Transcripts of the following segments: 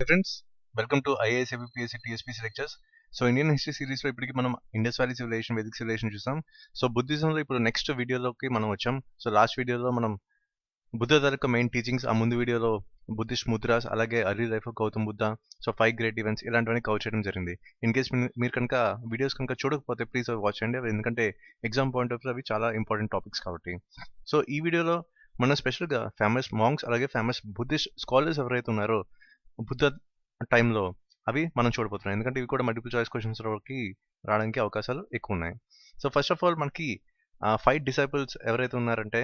Hey friends, welcome to IAS APPSC TSPC lectures. So Indian history series లో ఇప్పటికి మనం Indus valley civilization Vedic civilization చూసాం. So బుద్ధిజంలో ఇప్పుడు నెక్స్ట్ వీడియోలోకి మనం వచ్చాం. సో లాస్ట్ వీడియోలో మనం బుద్ధ తాలూకా మెయిన్ టీచింగ్స్, ఆ ముందు వీడియోలో బుద్ధిస్ట్ ముద్రాస్, అలాగే early life of Gautam Buddha, so 5 great events ఇలాంటివన్నీ కవర్ చేయడం జరిగింది. ఇన్ కేస్ మీరు కనుక వీడియోస్ కనుక చూడకపోతే ప్లీజ్ వాచ్ చేయండి, ఎందుకంటే ఎగ్జామ్ పాయింట్ ఆఫ్ అవి చాలా ఇంపార్టెంట్ టాపిక్స్ కాబట్టి. సో ఈ వీడియోలో మనం స్పెషల్గా ఫేమస్ మాంగ్స్ అలాగే ఫేమస్ బుద్ధిస్ట్ స్కాలర్స్ ఎవరైతే ఉన్నారో బుద్ధ టైంలో అవి మనం చూడబోతున్నాం, ఎందుకంటే ఇవి కూడా మల్టిపుల్ చాయిస్ క్వశ్చన్స్లోకి రావడానికి అవకాశాలు ఎక్కువ ఉన్నాయి. సో ఫస్ట్ ఆఫ్ ఆల్ మనకి 5 డిసైపుల్స్ ఎవరైతే ఉన్నారంటే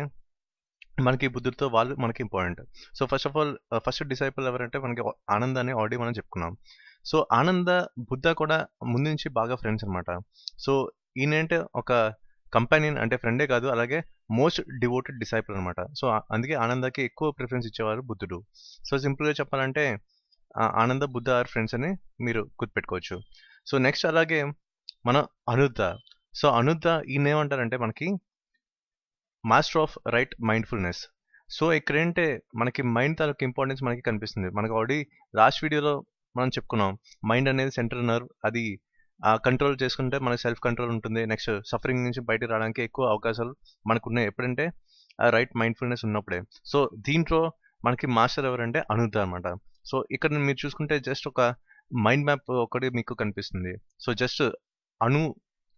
మనకి బుద్ధుడితో వాళ్ళు మనకి important. So first of all first disciple ఎవరంటే మనకి ఆనంద్ అని ఆల్రెడీ మనం చెప్పుకున్నాం. సో ఆనంద బుద్ధ కూడా ముందు నుంచి బాగా ఫ్రెండ్స్ అనమాట. సో ఈయనంటే ఒక కంపానియన్, అంటే ఫ్రెండే కాదు, అలాగే మోస్ట్ డివోటెడ్ డిసైపుల్ అనమాట. సో అందుకే ఆనందకి ఎక్కువ ప్రిఫరెన్స్ ఇచ్చేవారు బుద్ధుడు. సో సింపుల్గా చెప్పాలంటే ఆనంద బుద్ధ ఆర్ ఫ్రెండ్స్ అని మీరు గుర్తుపెట్టుకోవచ్చు. సో నెక్స్ట్ అలాగే మన అనుద్ధ. సో అనుద్ధ ఈయన ఏమంటారంటే మనకి master of right mindfulness. So ఇక్కడ ఏంటంటే మనకి మైండ్ తాలూకు ఇంపార్టెన్స్ మనకి కనిపిస్తుంది. మనకి ఆల్రెడీ లాస్ట్ వీడియోలో మనం చెప్పుకున్నాం, మైండ్ అనేది సెంట్రల్ నర్వ్, అది కంట్రోల్ చేసుకుంటే మనకి సెల్ఫ్ కంట్రోల్ ఉంటుంది. నెక్స్ట్ సఫరింగ్ నుంచి బయటకు రావడానికి ఎక్కువ అవకాశాలు మనకు ఉన్నాయి ఎప్పుడంటే రైట్ మైండ్ఫుల్నెస్ ఉన్నప్పుడే. సో దీంట్లో మనకి మాస్టర్ ఎవరంటే అనుద్ధ అనమాట. సో ఇక్కడ మీరు చూసుకుంటే జస్ట్ ఒక మైండ్ మ్యాప్ ఒకటి మీకు కనిపిస్తుంది. సో జస్ట్ అణు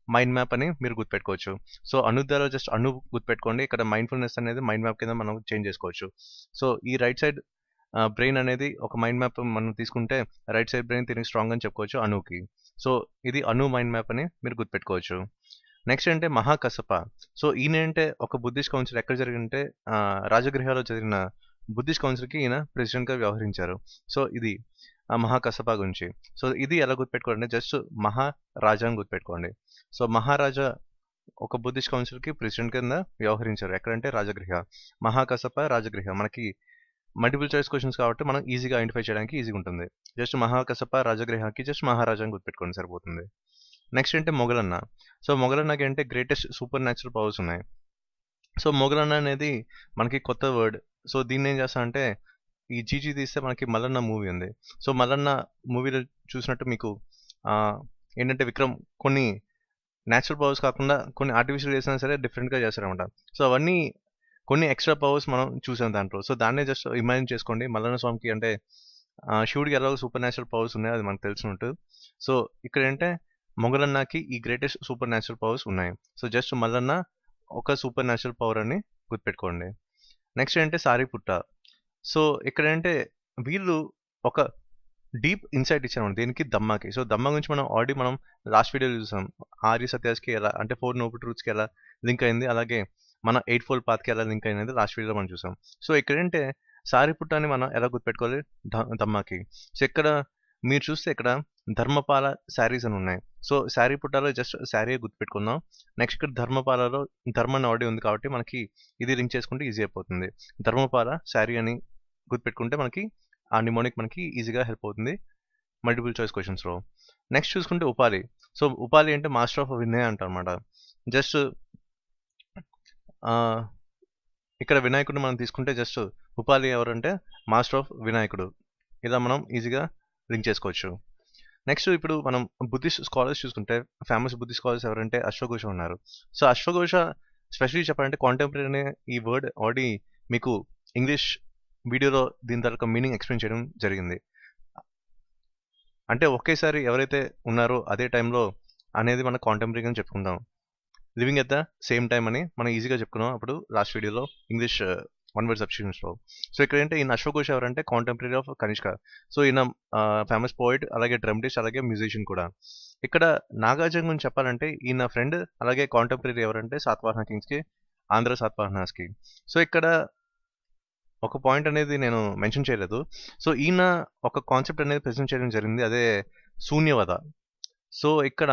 మైండ్ మ్యాప్ అని మీరు గుర్తుపెట్టుకోవచ్చు. సో అనుద్ధాలో జస్ట్ అణు గుర్తుపెట్టుకోండి. ఇక్కడ మైండ్ఫుల్నెస్ అనేది మైండ్ మ్యాప్ కింద మనం చేంజ్ చేసుకోవచ్చు. సో ఈ రైట్ సైడ్ బ్రెయిన్ అనేది ఒక మైండ్ మ్యాప్ మనం తీసుకుంటే రైట్ సైడ్ బ్రెయిన్ తిరిగి స్ట్రాంగ్ అని చెప్పుకోవచ్చు అనుకి. సో ఇది అణు మైండ్ మ్యాప్ అని మీరు గుర్తుపెట్టుకోవచ్చు. నెక్స్ట్ అంటే మహాకసప. సో ఈయన అంటే ఒక బుద్ధిస్ట్ కౌన్సిల్ ఎక్కడ జరిగిందంటే రాజగృహాలో జరిగిన బుద్ధిస్ట్ కౌన్సిల్కి ఈయన ప్రెసిడెంట్గా వ్యవహరించారు. సో ఇది మహాకసప గురించి. సో ఇది ఎలా గుర్తుపెట్టుకోండి, జస్ట్ మహారాజా అని గుర్తుపెట్టుకోండి. సో మహారాజా ఒక బుద్ధిస్ట్ కౌన్సిల్కి ప్రెసిడెంట్ కింద వ్యవహరించారు. ఎక్కడంటే రాజగృహ. మహాకసప రాజగృహ మనకి మల్టిపుల్ చాయిస్ క్వశ్చన్స్ కాబట్టి మనం ఈజీగా ఐడెంటిఫై చేయడానికి ఈజీగా ఉంటుంది. జస్ట్ మహాకసప రాజగృహకి జస్ట్ మహారాజా అని గుర్తుపెట్టుకోండి సరిపోతుంది. నెక్స్ట్ అంటే మొఘలన్న. సో మొఘలన్నకి అంటే గ్రేటెస్ట్ సూపర్ న్యాచురల్ పవర్స్ ఉన్నాయి. సో మొఘలన్న అనేది మనకి కొత్త వర్డ్. సో దీన్ని ఏం చేస్తా అంటే ఈ జీజీ తీస్తే మనకి మల్లన్న మూవీ ఉంది. సో మల్లన్న మూవీలో చూసినట్టు మీకు ఏంటంటే విక్రమ్ కొన్ని న్యాచురల్ పవర్స్ కాకుండా కొన్ని ఆర్టిఫిషియల్ చేసినా సరే డిఫరెంట్గా చేస్తారనమాట. సో అవన్నీ కొన్ని ఎక్స్ట్రా పవర్స్ మనం చూసాం దాంట్లో. సో దాన్నే జస్ట్ ఇమాజిన్ చేసుకోండి. మల్లన్న స్వామికి అంటే శివుడికి ఎలాగో సూపర్ న్యాచురల్ పవర్స్ ఉన్నాయి, అది మనకు తెలిసినట్టు. సో ఇక్కడ ఏంటంటే మొఘలన్నకి ఈ గ్రేటెస్ట్ సూపర్ న్యాచురల్ పవర్స్ ఉన్నాయి. సో జస్ట్ మల్లన్న ఒక సూపర్ న్యాచురల్ పవర్ అని గుర్తుపెట్టుకోండి. నెక్స్ట్ ఏంటంటే సారీపుట్ట. సో ఇక్కడ ఏంటంటే వీళ్ళు ఒక డీప్ ఇన్సైట్ ఇచ్చారు దీనికి దమ్మాకి. సో దమ్మా గురించి మనం ఆల్రెడీ మనం లాస్ట్ వీడియో చూసాం. ఆర్య సత్యాస్కి ఎలా అంటే 4 నోబుల్ ట్రూత్స్కి ఎలా లింక్ అయింది, అలాగే మన 8 ఫోల్డ్ పాత్కి ఎలా లింక్ అయింది లాస్ట్ వీడియోలో మనం చూసాం. సో ఇక్కడ ఏంటంటే సారీపుట్టాన్ని మనం ఎలా గుర్తుపెట్టుకోవాలి దమ్మాకి. సో ఇక్కడ మీరు చూస్తే ఇక్కడ ధర్మపాల శారీస్ అని ఉన్నాయి. సో శారీ పుట్టాలో జస్ట్ శారీ గుర్తుపెట్టుకుందాం. నెక్స్ట్ ఇక్కడ ధర్మపాలలో ధర్మ ఆల్రెడీ ఉంది కాబట్టి మనకి ఇది లింక్ చేసుకుంటే ఈజీ అయిపోతుంది. ధర్మపాల శారీ అని గుర్తుపెట్టుకుంటే మనకి ఆ నిమోనిక్ మనకి ఈజీగా హెల్ప్ అవుతుంది మల్టిపుల్ చాయిస్ క్వశ్చన్స్లో. నెక్స్ట్ చూసుకుంటే ఉపాలి. సో ఉపాలి అంటే మాస్టర్ ఆఫ్ వినయ్ అంటారనమాట. జస్ట్ ఇక్కడ వినాయకుడిని మనం తీసుకుంటే జస్ట్ ఉపాలి ఎవరంటే మాస్టర్ ఆఫ్ వినాయకుడు. ఇలా మనం ఈజీగా లింక్ చేసుకోవచ్చు. నెక్స్ట్ ఇప్పుడు మనం బుద్ధిస్ట్ స్కాలర్స్ చూసుకుంటే ఫేమస్ బుద్ధిస్ట్ స్కాలర్స్ ఎవరంటే అశ్వఘోష ఉన్నారు. సో అశ్వఘోష స్పెషల్లీ చెప్పాలంటే కాంటెంపరీ అనే ఈ వర్డ్ ఆల్రెడీ మీకు ఇంగ్లీష్ వీడియోలో దీని తర్వాత మీనింగ్ ఎక్స్ప్లెయిన్ చేయడం జరిగింది. అంటే ఒకేసారి ఎవరైతే ఉన్నారో అదే టైంలో అనేది మన కాంటెంపరీ అని చెప్పుకుందాం. Living at the same time అని మనం ఈజీగా చెప్పుకున్నాం అప్పుడు లాస్ట్ వీడియోలో ఇంగ్లీష్ వన్ వర్డ్ సబ్స్టిట్యూషన్స్లో. సో ఇక్కడ ఏంటంటే ఈయన అశ్వఘోష ఎవరంటే కాంటెంపరీ ఆఫ్ కనిష్క. సో ఈయన ఫేమస్ పోయిట్, అలాగే డ్రమ్టిస్ట్, అలాగే మ్యూజిషియన్ కూడా. ఇక్కడ నాగార్జున గురించి చెప్పాలంటే ఈయన ఫ్రెండ్, అలాగే కాంటెంపరీ ఎవరంటే సాతవాహన కింగ్స్కి, ఆంధ్ర సాతవాహనాస్కి. సో ఇక్కడ ఒక పాయింట్ అనేది నేను మెన్షన్ చేయలేదు. సో ఈయన ఒక కాన్సెప్ట్ అనేది ప్రెజెంట్ చేయడం జరిగింది, అదే శూన్యవద. సో ఇక్కడ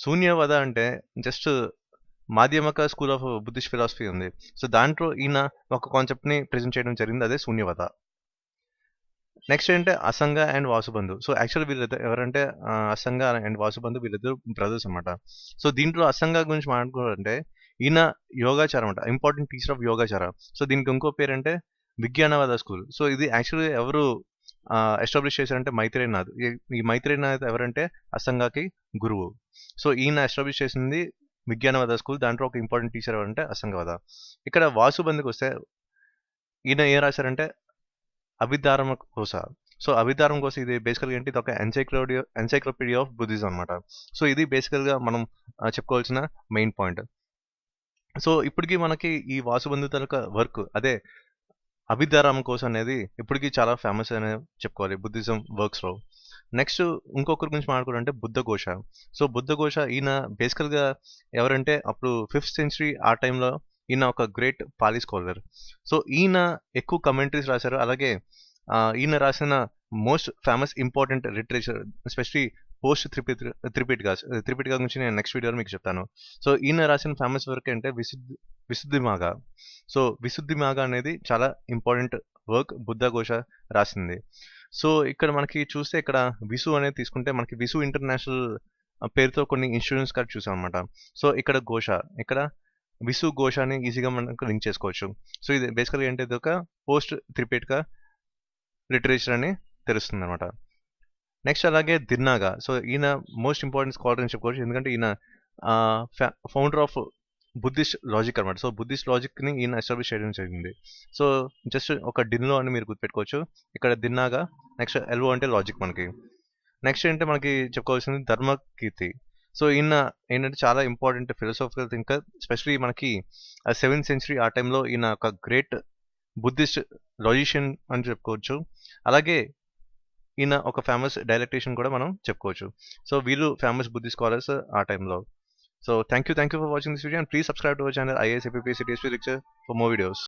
శూన్యవద అంటే just Madhyamaka school of Buddhist philosophy ఉంది. సో దాంట్లో ఈయన ఒక కాన్సెప్ట్ని ప్రెజెంట్ చేయడం జరిగింది, అదే శూన్యవద. నెక్స్ట్ ఏంటంటే అసంగ అండ్ వాసుబంధు. సో యాక్చువల్ వీళ్ళిద్దరు ఎవరంటే అసంగ అండ్ వాసుబంధు వీళ్ళిద్దరు బ్రదర్స్ అనమాట. సో దీంట్లో అసంగ గురించి మాట్లాడుకోవాలంటే ఈయన యోగాచారం అంట, important teacher of Yogachara. So దీనికి ఇంకో పేరు అంటే విజ్ఞానవాద స్కూల్. సో ఇది యాక్చువల్లీ ఎవరు ఎస్టాబ్లిష్ చేశారంటే మైత్రేయనాథ్. ఈ మైత్రేయనాథ్ ఎవరంటే అసంగాకి గురువు. సో ఈయన ఎస్టాబ్లిష్ చేసింది విజ్ఞానవాద స్కూల్. దాంట్లో ఒక ఇంపార్టెంట్ టీచర్ ఎవరంటే అసంగవాద. ఇక్కడ వాసుబందుకి వస్తే ఈయన ఏం రాశారంటే అభిధారమ కోస. సో అభిధారమ కోస ఇది బేసికల్గా ఏంటి, ఇది ఒక ఎన్సైక్లోపీడియా ఆఫ్ బుద్ధిజం అనమాట. సో ఇది బేసికల్గా మనం చెప్పుకోవాల్సిన మెయిన్ పాయింట్. సో ఇప్పటికీ మనకి ఈ వాసుబంధు తాలూకా వర్క్ అదే అభిధారామ కోస అనేది ఇప్పటికీ చాలా ఫేమస్ అనే చెప్పుకోవాలి బుద్ధిజం వర్క్స్లో. నెక్స్ట్ ఇంకొకరి గురించి మాట్లాడుకోవాలంటే బుద్ధఘోష. సో బుద్ధఘోష ఈయన బేసికల్గా ఎవరంటే అప్పుడు 5th century ఆ టైంలో ఈయన ఒక గ్రేట్ పాలీ స్కాలర్. సో ఈయన ఎక్కువ కమెంటరీస్ రాశారు. అలాగే ఈయన రాసిన most famous important literature especially post Tripitaka గురించి నేను నెక్స్ట్ వీడియోలో మీకు చెప్తాను. సో ఈయన రాసిన ఫేమస్ వర్క్ అంటే విశుద్ధిమాగ. సో విశుద్ధిమాగ అనేది చాలా ఇంపార్టెంట్ వర్క్ బుద్ధఘోష రాసింది. సో ఇక్కడ మనకి చూస్తే ఇక్కడ విసు అనేది తీసుకుంటే మనకి విసు ఇంటర్నేషనల్ పేరుతో కొన్ని ఇన్స్టిట్యూషన్స్ కార్డ్ చూసాం అనమాట. సో ఇక్కడ ఘోష, ఇక్కడ విసు ఘోష అని ఈజీగా మనకు లింక్ చేసుకోవచ్చు. సో ఇది బేసికల్గా ఏంటి, ఇది ఒక పోస్ట్ త్రిపిటక లిటరేచర్ అని తెలుస్తుంది అనమాట. నెక్స్ట్ అలాగే దిర్నాగా. సో ఈయన మోస్ట్ ఇంపార్టెంట్ స్కాలర్ అని చెప్పుకోవచ్చు, ఎందుకంటే ఈయన ఫౌండర్ ఆఫ్ బుద్ధిస్ట్ లాజిక్ అనమాట. సో బుద్ధిస్ట్ లాజిక్ని ఈయన ఎస్టాబ్లిష్ చేయడం జరిగింది. సో జస్ట్ ఒక డిన్లో అని మీరు గుర్తుపెట్టుకోవచ్చు. ఇక్కడ దిన్నాగా, నెక్స్ట్ ఎల్ఓ అంటే లాజిక్ మనకి. నెక్స్ట్ ఏంటంటే మనకి చెప్పుకోవాల్సింది ధర్మకీర్తి. సో ఈయన ఏంటంటే చాలా ఇంపార్టెంట్ ఫిలాసఫికల్ థింకర్, ఎస్పెషలీ మనకి 7th century ఆ టైంలో ఈయన ఒక గ్రేట్ బుద్ధిస్ట్ లాజిషియన్ అని చెప్పుకోవచ్చు. అలాగే ఈయన ఒక ఫేమస్ డైలెక్టేషన్ కూడా మనం చెప్పుకోవచ్చు. సో వీళ్ళు ఫేమస్ బుద్ధిస్ట్ స్కాలర్స్ ఆ టైంలో. So thank you for watching this video, and please subscribe to our channel IAS APPS CTSP Lecture for more videos.